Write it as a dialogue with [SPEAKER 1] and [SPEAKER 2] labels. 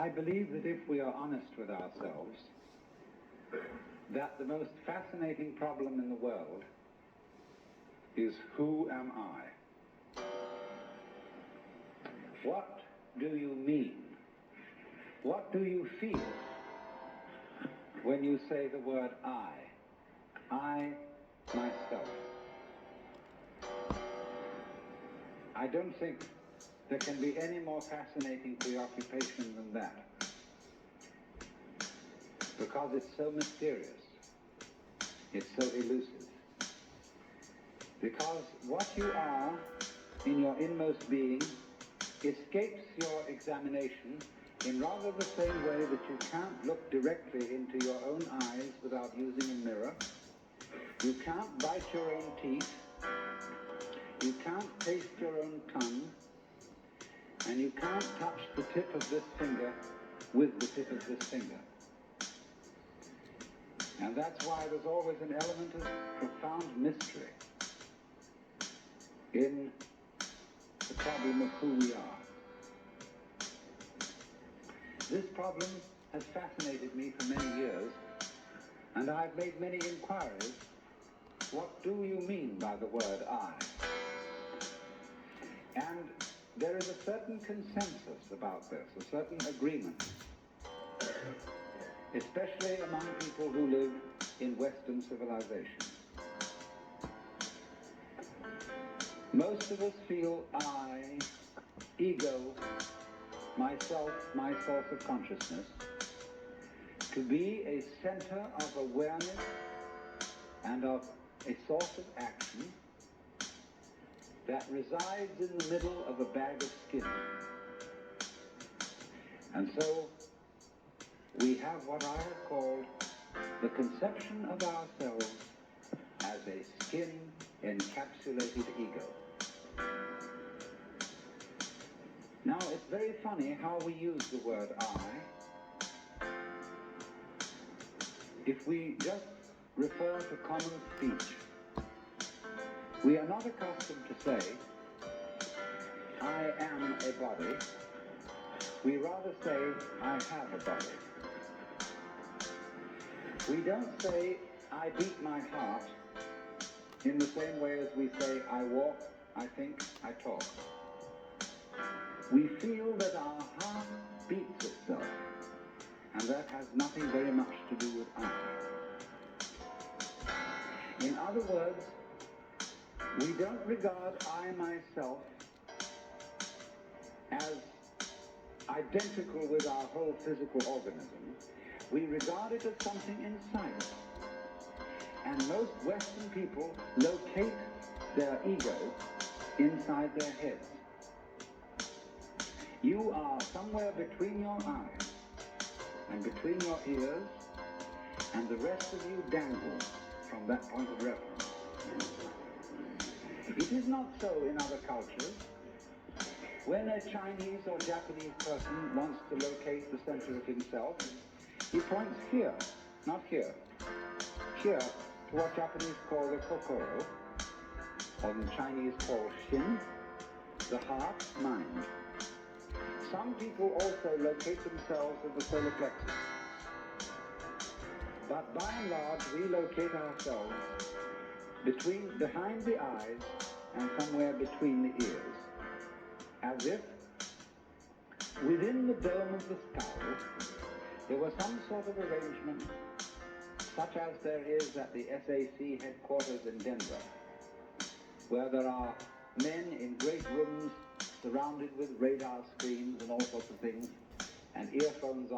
[SPEAKER 1] I believe that if we are honest with ourselves, that the most fascinating problem in the world is, who am I? What do you mean? What do you feel when you say the word I? I, myself. I don't think there can be any more fascinating preoccupation than that, because it's so mysterious, it's so elusive. Because what you are in your inmost being escapes your examination in rather the same way that you can't look directly into your own eyes without using a mirror. You can't bite your own teeth. You can't taste your own tongue. And you can't touch the tip of this finger with the tip of this finger. And that's why there's always an element of profound mystery in the problem of who we are. This problem has fascinated me for many years, and I've made many inquiries. What do you mean by the word I? And there is a certain consensus about this, a certain agreement, especially among people who live in Western civilization. Most of us feel I, ego, myself, my source of consciousness, to be a center of awareness and of a source of action that resides in the middle of a bag of skin. And so we have what I have called the conception of ourselves as a skin-encapsulated ego. Now, it's very funny how we use the word I. If we just refer to common speech, we are not accustomed to say, I am a body. We rather say, I have a body. We don't say, I beat my heart, in the same way as we say, I walk, I think, I talk. We feel that our heart beats itself, and that has nothing very much to do with I. In other words, we don't regard I, myself, as identical with our whole physical organism. We regard it as something inside us. And most Western people locate their ego inside their heads. You are somewhere between your eyes and between your ears, and the rest of you dangle from that point of reference. It is not so in other cultures. When a Chinese or Japanese person wants to locate the center of himself, he points here, not here. Here, to what Japanese call the kokoro, or the Chinese call shin, the heart, mind. Some people also locate themselves in the solar plexus. But by and large, we locate ourselves behind the eyes and somewhere between the ears, as if within the dome of the skull there was some sort of arrangement, such as there is at the SAC headquarters in Denver, where there are men in great rooms surrounded with radar screens and all sorts of things, and earphones on.